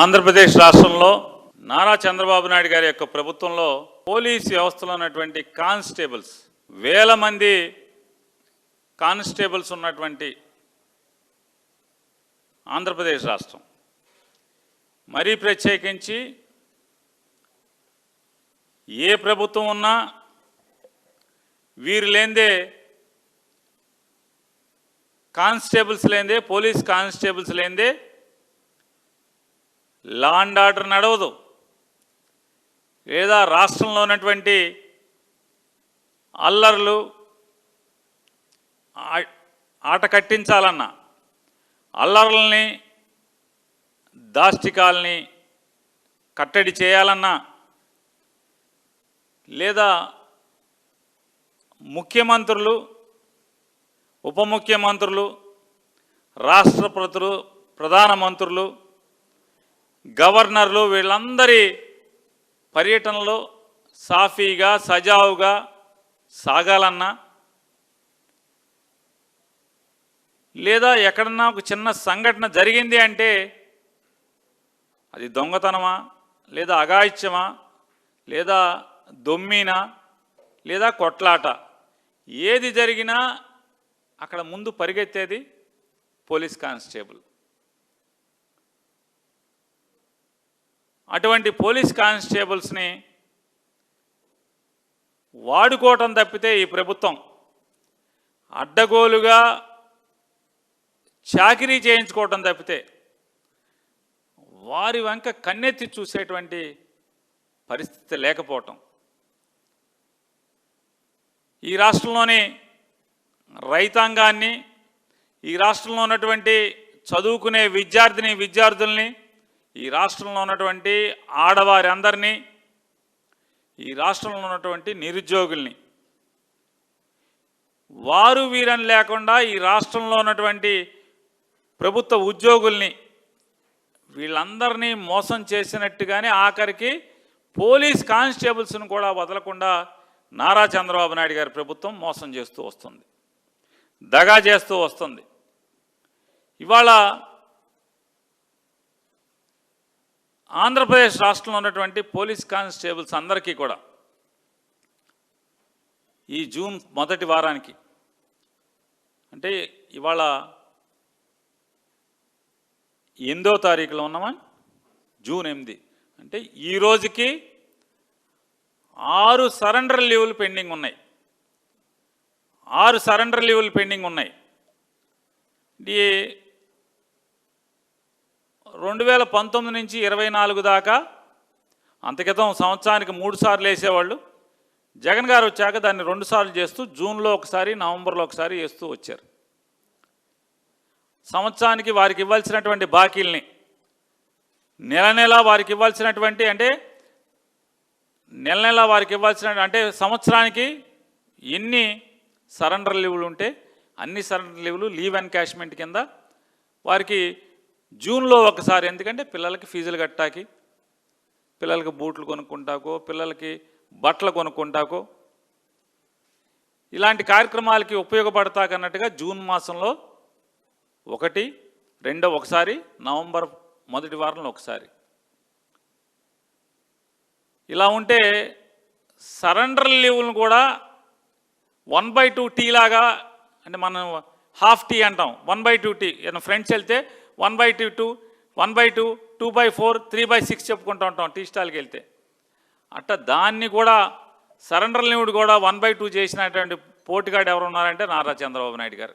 ఆంధ్రప్రదేశ్ రాష్ట్రంలో నారా చంద్రబాబు నాయుడు గారి యొక్క ప్రభుత్వంలో పోలీస్ వ్యవస్థలో ఉన్నటువంటి కానిస్టేబుల్స్ వేల మంది కానిస్టేబుల్స్ ఉన్నటువంటి ఆంధ్రప్రదేశ్ రాష్ట్రం మరీ ప్రత్యేకించి ఏ ప్రభుత్వం ఉన్నా వీరు లేందే కానిస్టేబుల్స్ లేందే పోలీస్ కానిస్టేబుల్స్ లేందే లా అండ్ ఆర్డర్ నడవదు. లేదా రాష్ట్రంలో ఉన్నటువంటి అల్లర్లు ఆట కట్టించాలన్నా, అల్లర్లని దాష్టికాలని కట్టడి చేయాలన్నా, లేదా ముఖ్యమంత్రులు, ఉప ముఖ్యమంత్రులు, రాష్ట్రపతులు, ప్రధానమంత్రులు, గవర్నర్లు వీళ్ళందరి పర్యటనలో సాఫీగా సజావుగా సాగాలన్నా, లేదా ఎక్కడన్నా ఒక చిన్న సంఘటన జరిగింది అంటే అది దొంగతనమా, లేదా అఘాయిత్యమా, లేదా దొమ్మినా, లేదా కొట్లాట, ఏది జరిగినా అక్కడ ముందు పరిగెత్తేది పోలీస్ కానిస్టేబుల్. అటువంటి పోలీస్ కానిస్టేబుల్స్ని వాడుకోవటం తప్పితే ఈ ప్రభుత్వం అడ్డగోలుగా చాకిరీ చేయించుకోవటం తప్పితే వారి వెంక కన్నెత్తి చూసేటువంటి పరిస్థితి లేకపోవటం, ఈ రాష్ట్రంలోని రైతాంగాన్ని, ఈ రాష్ట్రంలో ఉన్నటువంటి చదువుకునే విద్యార్థుల్ని, ఈ రాష్ట్రంలో ఉన్నటువంటి ఆడవారి అందరినీ, ఈ రాష్ట్రంలో ఉన్నటువంటి నిరుద్యోగుల్ని, వారు వీరని లేకుండా ఈ రాష్ట్రంలో ఉన్నటువంటి ప్రభుత్వ ఉద్యోగుల్ని వీళ్ళందరినీ మోసం చేసినట్టుగానే ఆఖరికి పోలీస్ కానిస్టేబుల్స్ను కూడా వదలకుండా నారా చంద్రబాబు నాయుడు గారి ప్రభుత్వం మోసం చేస్తూ వస్తుంది, దగా చేస్తూ వస్తుంది. ఇవాళ ఆంధ్రప్రదేశ్ రాష్ట్రంలో ఉన్నటువంటి పోలీస్ కానిస్టేబుల్స్ అందరికీ కూడా ఈ జూన్ మొదటి వారానికి, అంటే ఇవాళ 8వ తారీఖులో ఉన్నామా, జూన్ 8, అంటే ఈ రోజుకి 6 సరెండర్ లీవులు పెండింగ్ ఉన్నాయి. 6 సరెండర్ లీవులు పెండింగ్ ఉన్నాయి. ఈ 2019 నుంచి 24 దాకా, అంతకితం సంవత్సరానికి 3 సార్లు వేసేవాళ్ళు. జగన్ గారు వచ్చాక దాన్ని 2 సార్లు చేస్తూ జూన్లో ఒకసారి, నవంబర్లో ఒకసారి వేస్తూ వచ్చారు. సంవత్సరానికి వారికి ఇవ్వాల్సినటువంటి బాకీల్ని నెల నెల వారికి ఇవ్వాల్సినటువంటి, అంటే నెల నెల వారికి ఇవ్వాల్సిన, అంటే సంవత్సరానికి ఎన్ని సరెండర్ లీవులు ఉంటే అన్ని సరెండర్ లీవులు లీవ్ ఎన్కాష్మెంట్ కింద వారికి జూన్లో ఒకసారి, ఎందుకంటే పిల్లలకి ఫీజులు కట్టాకి, పిల్లలకి బూట్లు కొనుక్కుంటాకో, పిల్లలకి బట్టలు కొనుక్కుంటాకో, ఇలాంటి కార్యక్రమాలకి ఉపయోగపడతాకన్నట్టుగా జూన్ మాసంలో 1, 2 ఒకసారి, నవంబర్ మొదటి వారంలో ఒకసారి. ఇలా ఉంటే సరెండర్ లీవులను కూడా 1/2 టీ లాగా, అంటే మనం హాఫ్ టీ అంటాం, 1/2 టీ. ఫ్రెండ్స్ వెళ్తే 1/2, 1/2, 2/4, 3/6 చెప్పుకుంటూ ఉంటాం టీ స్టాల్కి వెళ్తే. అట్లా దాన్ని కూడా సరెండర్ లీవుడు కూడా 1/2 చేసినటువంటి పోటీగాడు ఎవరు ఉన్నారంటే నారా చంద్రబాబు నాయుడు గారు.